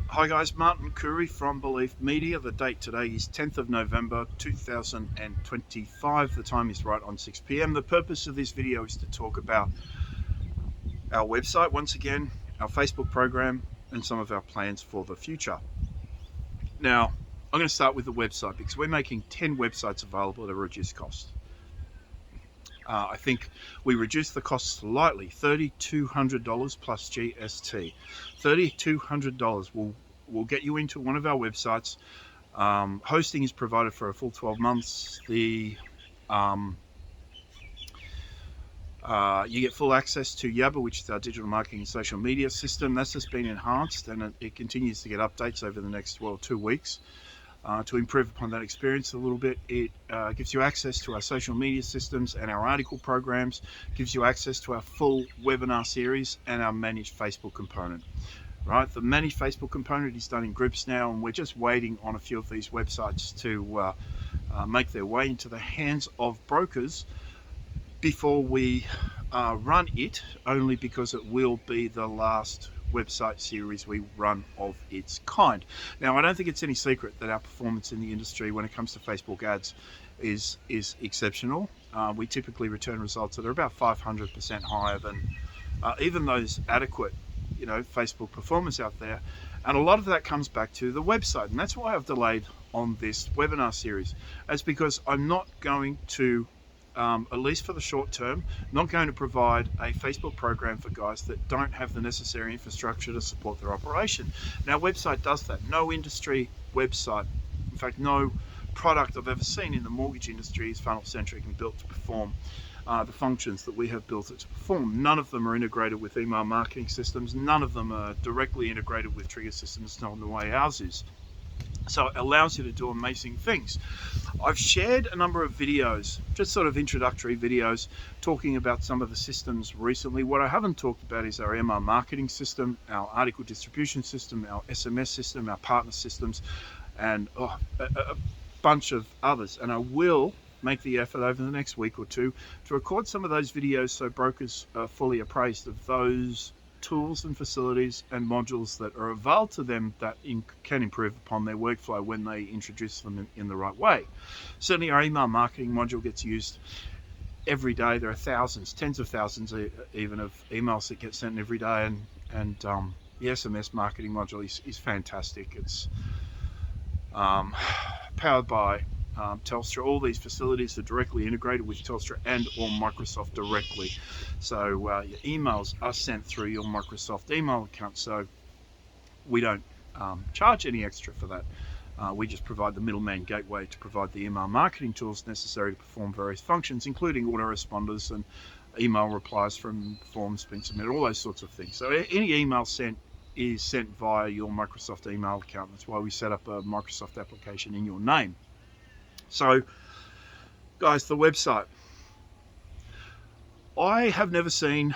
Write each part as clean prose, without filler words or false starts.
Hi guys, Martin Curry from Belief Media. The date today is 10th of November 2025. The time is right on 6 p.m. The purpose of this video is to talk about our website once again, our Facebook program, and some of our plans for the future. Now, I'm going to start with the website because we're making 10 websites available at a reduced cost. I think we reduced the cost slightly, $3,200 plus GST. $3,200 will get you into one of our websites. Hosting is provided for a full 12 months. You get full access to Yabba, which is our digital marketing and social media system. That's just been enhanced, and it continues to get updates over the next 2 weeks. To improve upon that experience a little bit, it gives you access to our social media systems and our article programs, gives you access to our full webinar series and our managed Facebook component. Right, the managed Facebook component is done in groups now, and we're just waiting on a few of these websites to make their way into the hands of brokers before we run it, only because it will be the last website series we run of its kind. Now, I don't think it's any secret that our performance in the industry when it comes to Facebook ads is exceptional. We typically return results that are about 500% higher than even those adequate Facebook performance out there, and a lot of that comes back to the website, and that's why I've delayed on this webinar series. That's because I'm not going to at least for the short term, not going to provide a Facebook program for guys that don't have the necessary infrastructure to support their operation. Now, website does that. No industry website, in fact, no product I've ever seen in the mortgage industry is funnel centric and built to perform the functions that we have built it to perform. None of them are integrated with email marketing systems. None of them are directly integrated with trigger systems, not the way ours is. So it allows you to do amazing things. I've shared a number of videos, just sort of introductory videos, talking about some of the systems recently. What I haven't talked about is our email marketing system, our article distribution system, our SMS system, our partner systems, and a bunch of others. And I will make the effort over the next week or two to record some of those videos so brokers are fully appraised of those tools and facilities and modules that are available to them that can improve upon their workflow when they introduce them in the right way. Certainly our email marketing module gets used every day. There are thousands, tens of thousands even of emails that get sent every day, and the SMS marketing module is fantastic. It's powered by Telstra. All these facilities are directly integrated with Telstra and or Microsoft directly. So your emails are sent through your Microsoft email account. So we don't charge any extra for that. We just provide the middleman gateway to provide the email marketing tools necessary to perform various functions, including autoresponders and email replies from forms being submitted, all those sorts of things. So any email sent is sent via your Microsoft email account. That's why we set up a Microsoft application in your name. So, guys, the website. I have never seen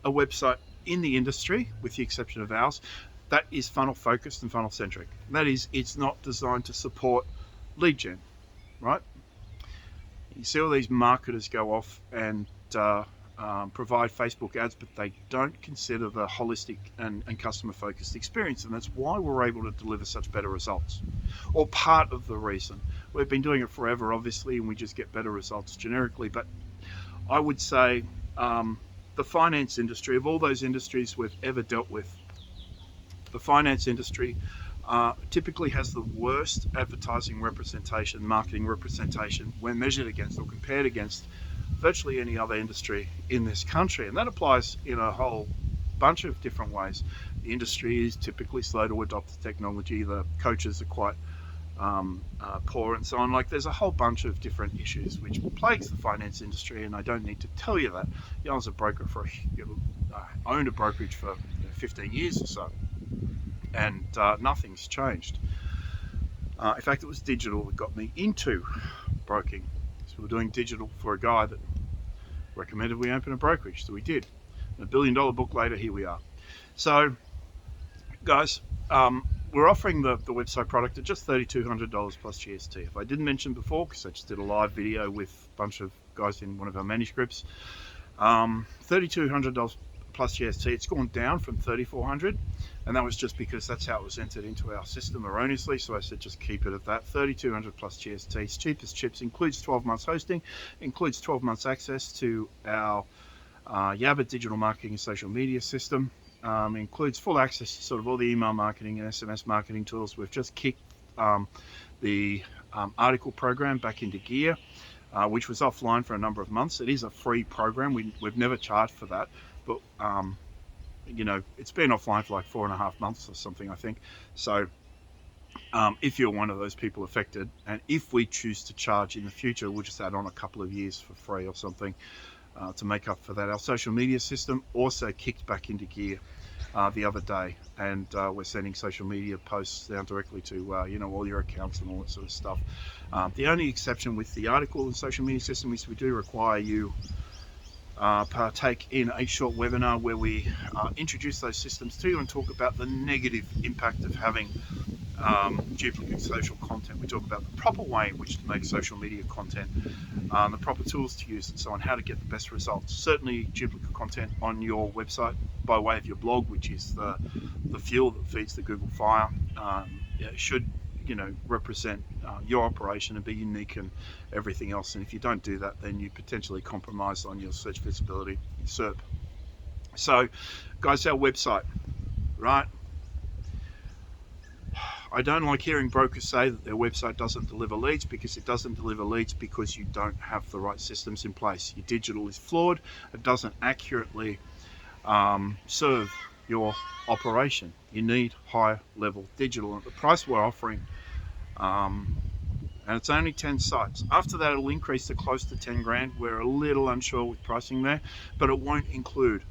a website in the industry, with the exception of ours, that is funnel focused and funnel centric. That is, it's not designed to support lead gen, right? You see all these marketers go off and provide Facebook ads, but they don't consider the holistic and customer focused experience, and that's why we're able to deliver such better results, or part of the reason. We've been doing it forever, obviously, and we just get better results generically, but I would say the finance industry, of all those industries we've ever dealt with, the finance industry typically has the worst advertising representation, marketing representation, when measured against or compared against virtually any other industry in this country. And that applies in a whole bunch of different ways. The industry is typically slow to adopt the technology. The coaches are quite poor and so on. Like, there's a whole bunch of different issues which plagues the finance industry, and I don't need to tell you that. I was a broker for owned a brokerage for 15 years or so, and nothing's changed. In fact, it was digital that got me into broking. So we're doing digital for a guy that recommended we open a brokerage, so we did. And $1 billion book later, here we are. So, guys, we're offering the website product at just $3,200 plus GST. If I didn't mention before, because I just did a live video with a bunch of guys in one of our manuscripts, $3,200 plus GST. It's gone down from 3,400, and that was just because that's how it was entered into our system erroneously. So I said just keep it at that. 3,200 plus GST. It's cheapest chips, includes 12 months hosting, includes 12 months access to our Yabba digital marketing and social media system. Includes full access to sort of all the email marketing and SMS marketing tools. We've just kicked the article program back into gear, which was offline for a number of months. It is a free program. We've never charged for that, but it's been offline for like 4.5 months or something, I think. So if you're one of those people affected, and if we choose to charge in the future, we'll just add on a couple of years for free or something to make up for that. Our social media system also kicked back into gear the other day, and we're sending social media posts down directly to all your accounts and all that sort of stuff. The only exception with the article and social media system is we do require you partake in a short webinar where we introduce those systems to you and talk about the negative impact of having duplicate social content. We talk about the proper way in which to make social media content, the proper tools to use, and so on, how to get the best results. Certainly duplicate content on your website by way of your blog, which is the fuel that feeds the Google Fire, should represent your operation and be unique and everything else. And if you don't do that, then you potentially compromise on your search visibility, SERP. So guys, our website, right? I don't like hearing brokers say that their website doesn't deliver leads, because it doesn't deliver leads because you don't have the right systems in place. Your digital is flawed. It doesn't accurately serve your operation. You need higher level digital at the price we're offering, and it's only 10 sites. After that, it'll increase to close to 10 grand. We're a little unsure with pricing there, but it won't include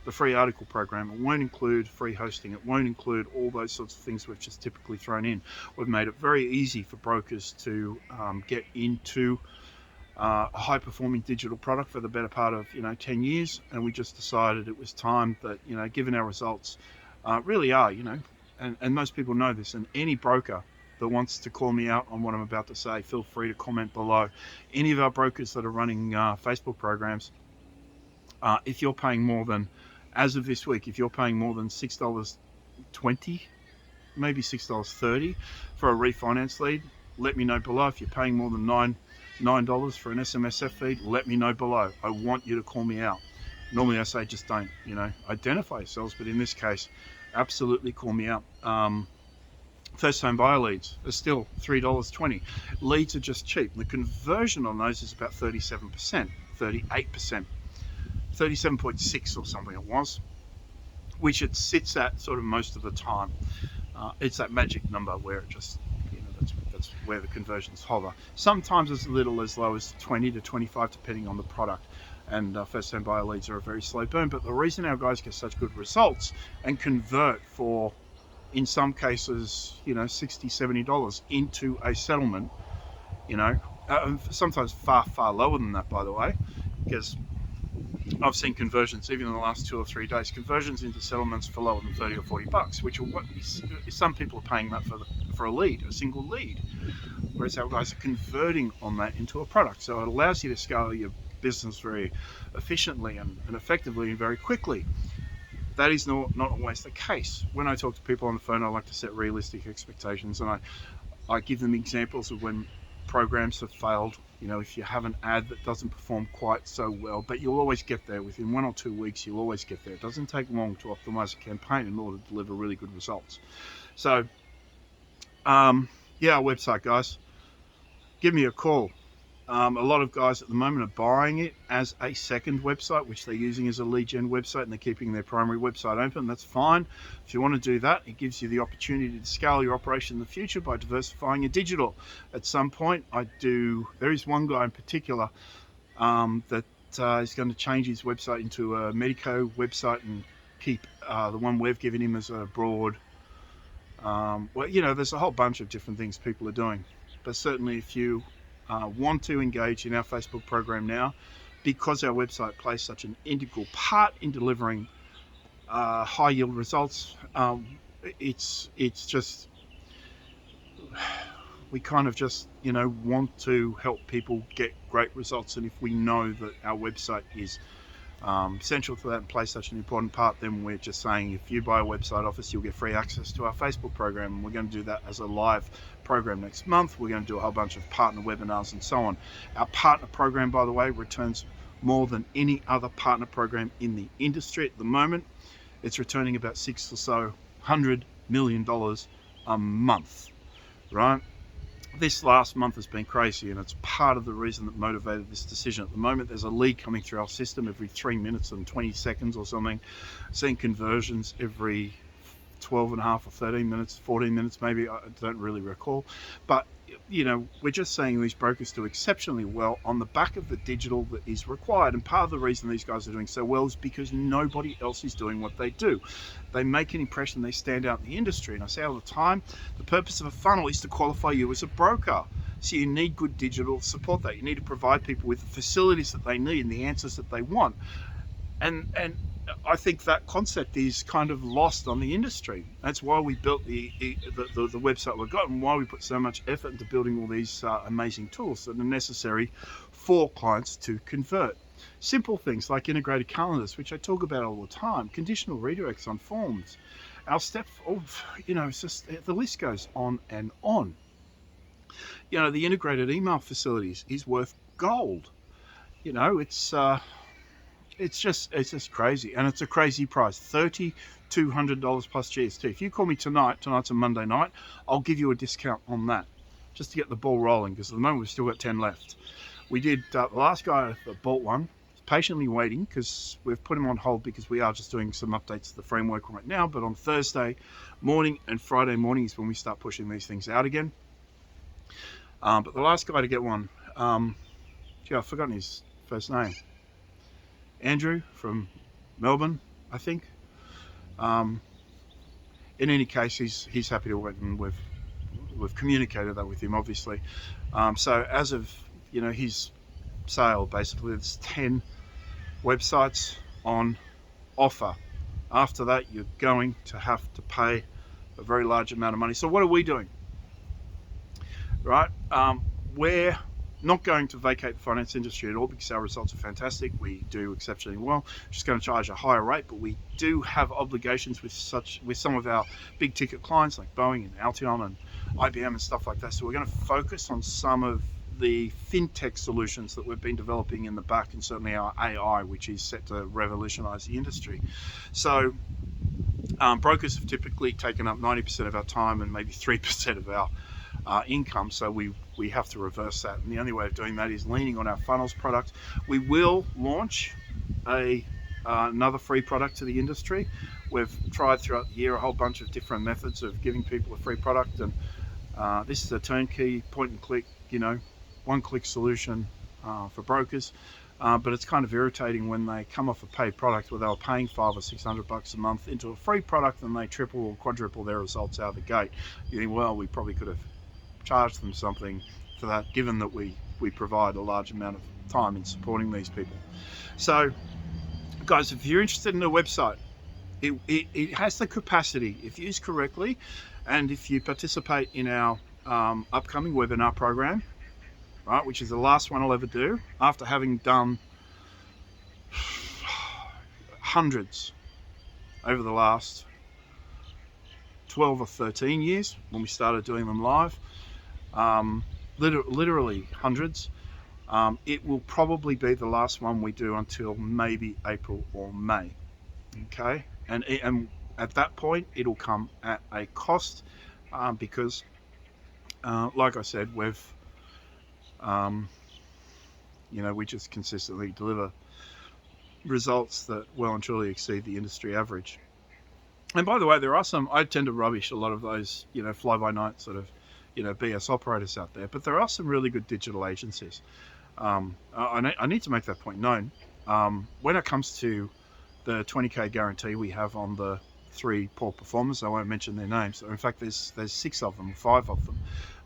the free article program. It won't include free hosting. It won't include all those sorts of things we've just typically thrown in. We've made it very easy for brokers to get into a high performing digital product for the better part of 10 years, and we just decided it was time that given our results really are and most people know this, and any broker that wants to call me out on what I'm about to say, feel free to comment below. Any of our brokers that are running Facebook programs, if you're paying more than, as of this week, if you're paying more than $6.20, maybe $6.30 for a refinance lead, let me know below. If you're paying more than $9 for an SMSF feed, let me know below. I want you to call me out. Normally I say just don't identify yourselves, but in this case, absolutely call me out. First home buyer leads are still $3.20. Leads are just cheap. The conversion on those is about 37%, 38%. 37.6 or something it was, which it sits at sort of most of the time. It's that magic number where it just, that's where the conversions hover. Sometimes it's a little as low as 20 to 25 depending on the product, and first home buyer leads are a very slow burn. But the reason our guys get such good results and convert for, in some cases, $60, $70 into a settlement, sometimes far lower than that, by the way, because I've seen conversions even in the last 2 or 3 days, conversions into settlements for lower than 30 or 40 bucks, which are what some people are paying that for a lead, a single lead, whereas our guys are converting on that into a product. So it allows you to scale your business very efficiently and effectively and very quickly. That is not always the case. When I talk to people on the phone, I like to set realistic expectations, and I give them examples of when programs have failed. If you have an ad that doesn't perform quite so well, but you'll always get there within 1 or 2 weeks, you'll always get there. It doesn't take long to optimize a campaign in order to deliver really good results. So our website, guys, give me a call. A lot of guys at the moment are buying it as a second website, which they're using as a lead gen website, and they're keeping their primary website open. That's fine. If you want to do that, it gives you the opportunity to scale your operation in the future by diversifying your digital. At some point, there is one guy in particular that is going to change his website into a Medico website and keep the one we've given him as a broad. There's a whole bunch of different things people are doing, but certainly if you want to engage in our Facebook program now, because our website plays such an integral part in delivering high yield results, it's just, we kind of just want to help people get great results. And if we know that our website is Central to that and play such an important part, then we're just saying if you buy a website off us, you'll get free access to our Facebook program. And we're going to do that as a live program next month. We're going to do a whole bunch of partner webinars and so on. Our partner program, by the way, returns more than any other partner program in the industry at the moment. It's returning about $600 million a month, right? This last month has been crazy, and it's part of the reason that motivated this decision. At the moment, there's a lead coming through our system every 3 minutes and 20 seconds or something, seeing conversions every 12 and a half or 13 minutes, 14 minutes maybe, I don't really recall. But you know, we're just saying these brokers do exceptionally well on the back of the digital that is required. And part of the reason these guys are doing so well is because nobody else is doing what they do. They make an impression, they stand out in the industry. And I say all the time, the purpose of a funnel is to qualify you as a broker. So you need good digital to support that. You need to provide people with the facilities that they need and the answers that they want. And I think that concept is kind of lost on the industry. That's why we built the website we've got, and why we put so much effort into building all these amazing tools that are necessary for clients to convert. Simple things like integrated calendars, which I talk about all the time, conditional redirects on forms, our step, you know, it's just, the list goes on and on. You know, the integrated email facilities is worth gold. You know, it's just crazy, and it's a crazy price, $3,200 plus GST. If you call me tonight's a Monday night, I'll give you a discount on that, just to get the ball rolling, because at the moment we've still got 10 left. We did, the last guy that bought one is patiently waiting, because we've put him on hold because we are just doing some updates to the framework right now, but on Thursday morning and Friday morning is when we start pushing these things out again. But the last guy to get one, I've forgotten his first name. Andrew from Melbourne, I think. In any case, he's happy to wait, and we've communicated that with him, obviously. So as of, you know, his sale, basically there's 10 websites on offer. After that, you're going to have to pay a very large amount of money. So what are we doing? Right? We're not going to vacate the finance industry at all, because our results are fantastic. We do exceptionally well. Just going to charge a higher rate, but we do have obligations with some of our big ticket clients like Boeing and Altion and IBM and stuff like that. So we're going to focus on some of the fintech solutions that we've been developing in the back, and certainly our AI, which is set to revolutionize the industry. So brokers have typically taken up 90% of our time and maybe 3% of our income, so we have to reverse that, and the only way of doing that is leaning on our funnels product. We will launch another free product to the industry. We've tried throughout the year a whole bunch of different methods of giving people a free product, and this is a turnkey, point and click, you know, one-click solution for brokers. But it's kind of irritating when they come off a paid product where they were paying $500 or $600 a month into a free product, and they triple or quadruple their results out of the gate. You think, well, we probably could have charged them something for that, given that we provide a large amount of time in supporting these people. So guys, if you're interested in a website, it has the capacity, if used correctly, and if you participate in our upcoming webinar program, right, which is the last one I'll ever do, after having done hundreds over the last 12 or 13 years when we started doing them live, literally hundreds. It will probably be the last one we do until maybe April or May. Okay, and at that point it'll come at a cost, because like I said, we've you know, we just consistently deliver results that well and truly exceed the industry average. And by the way, there are some, I tend to rubbish a lot of those, you know, fly-by-night sort of, you know, BS operators out there, but there are some really good digital agencies. I need to make that point known. When it comes to the 20k guarantee we have on the 3 poor performers, I won't mention their names. In fact, there's 6 of them, 5 of them.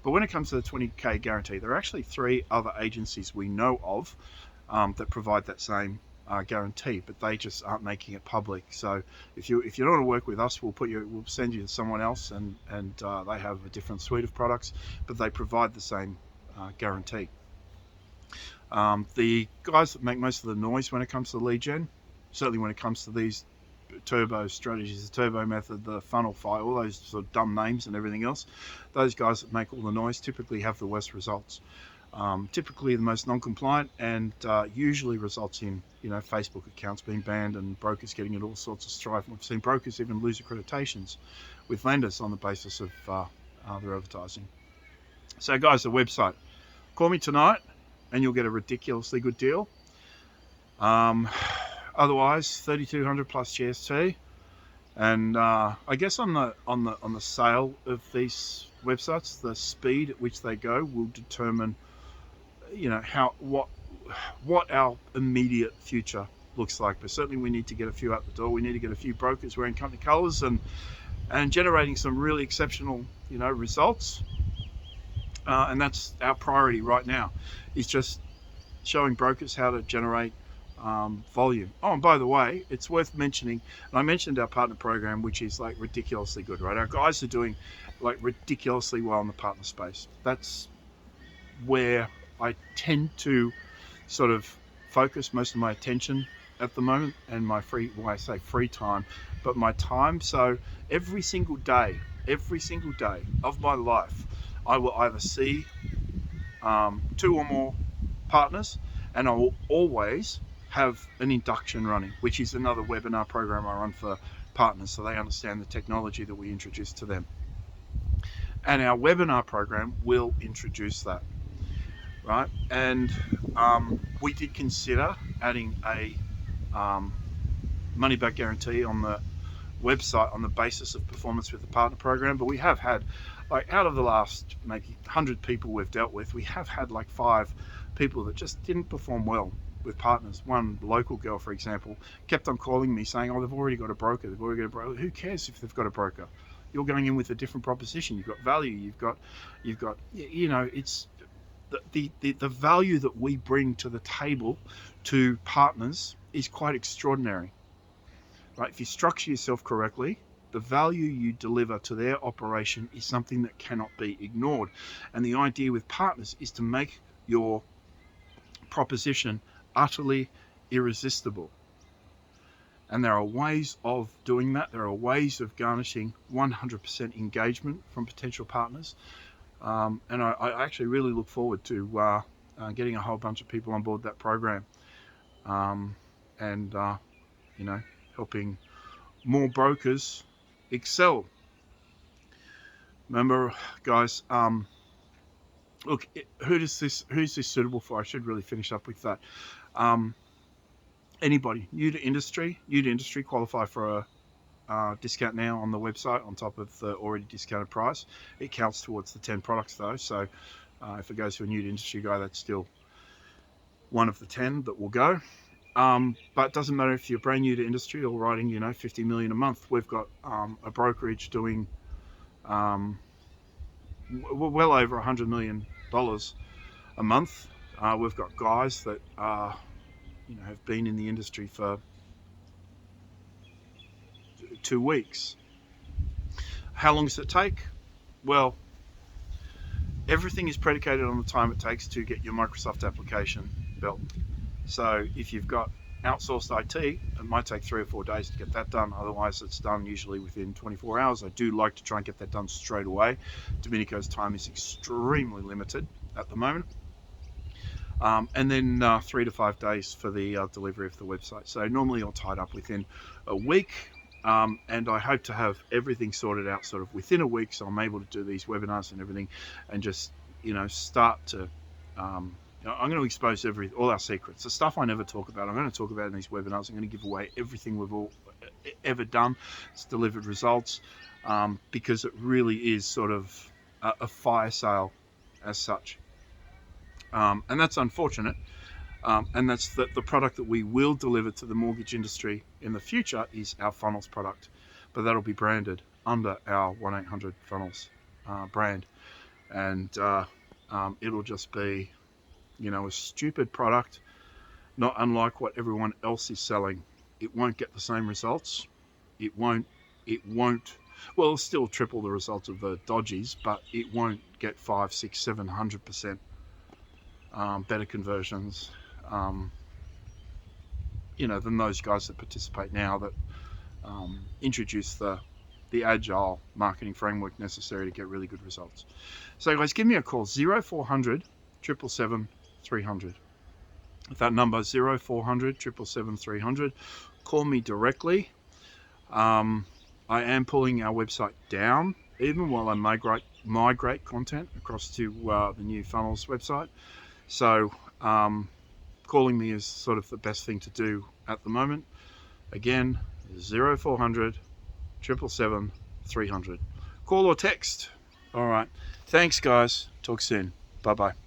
But when it comes to the 20k guarantee, there are actually 3 other agencies we know of that provide that same guarantee, but they just aren't making it public. So if you don't want to work with us, we'll send you to someone else, and they have a different suite of products, but they provide the same guarantee. The guys that make most of the noise when it comes to lead gen certainly when it comes to these turbo strategies, the turbo method, the funnel fight, all those sort of dumb names and everything else, those guys that make all the noise typically have the worst results. Typically the most non-compliant, and usually results in Facebook accounts being banned and brokers getting in all sorts of strife. We've seen brokers even lose accreditations with lenders on the basis of their advertising. So guys, the website, call me tonight and you'll get a ridiculously good deal. Otherwise 3,200 plus GST. And I guess on the sale of these websites, the speed at which they go will determine what our immediate future looks like. But certainly we need to get a few out the door. We need to get a few brokers wearing company colors and generating some really exceptional results. And that's our priority right now, is just showing brokers how to generate volume. Oh, and by the way, it's worth mentioning, and I mentioned our partner program, which is like ridiculously good, right? Our guys are doing like ridiculously well in the partner space. That's where I tend to sort of focus most of my attention at the moment, and my free time, but my time. So every single day of my life, I will either see 2 or more partners, and I will always have an induction running, which is another webinar program I run for partners so they understand the technology that we introduce to them. And our webinar program will introduce that, right? And we did consider adding a money back guarantee on the website on the basis of performance with the partner program, but we have had, like, out of the last maybe 100 people we've dealt with, we have had like 5 people that just didn't perform well with partners. One local girl, for example, kept on calling me saying, oh, they've already got a broker. Who cares if they've got a broker? You're going in with a different proposition. You've got value. You've got it's the value that we bring to the table to partners is quite extraordinary, right? If you structure yourself correctly, the value you deliver to their operation is something that cannot be ignored. And the idea with partners is to make your proposition utterly irresistible. And there are ways of doing that. There are ways of garnishing 100% engagement from potential partners. And I actually really look forward to getting a whole bunch of people on board that program, and helping more brokers excel. Remember, guys, look, who's this suitable for? I should really finish up with that. Anybody new to industry qualify for a discount now on the website on top of the already discounted price. It counts towards the 10 products though, so if it goes to a new to industry guy, that's still one of the 10 that will go. But it doesn't matter if you're brand new to industry or writing 50 million a month. We've got a brokerage doing well over $100 million a month. We've got guys that have been in the industry for 2 weeks. How long does it take? Well, everything is predicated on the time it takes to get your Microsoft application built. So if you've got outsourced IT, it might take 3 or 4 days to get that done. Otherwise, it's done usually within 24 hours. I do like to try and get that done straight away. Domenico's time is extremely limited at the moment. And then 3 to 5 days for the delivery of the website. So normally I'll tie it up within a week. And I hope to have everything sorted out sort of within a week, so I'm able to do these webinars and everything, and just start to I'm going to expose all our secrets, the stuff I never talk about. I'm going to talk about in these webinars. I'm going to give away everything we've all ever done. It's delivered results, because it really is sort of a fire sale as such, and that's unfortunate. And that's the product that we will deliver to the mortgage industry in the future is our funnels product, but that'll be branded under our 1-800-FUNNELS brand, and it'll just be a stupid product, not unlike what everyone else is selling. It won't get the same results. It won't well, it'll still triple the results of the dodgies, but it won't get 5, 6, 700% better conversions, than those guys that participate now that introduce the agile marketing framework necessary to get really good results. So guys, give me a call, 0400 777 300. That number, 0400 777 300. Call me directly. I am pulling our website down even while I migrate content across to the new Funnels website. So calling me is sort of the best thing to do at the moment. Again, 0400 777 300. Call or text. All right. Thanks, guys. Talk soon. Bye-bye.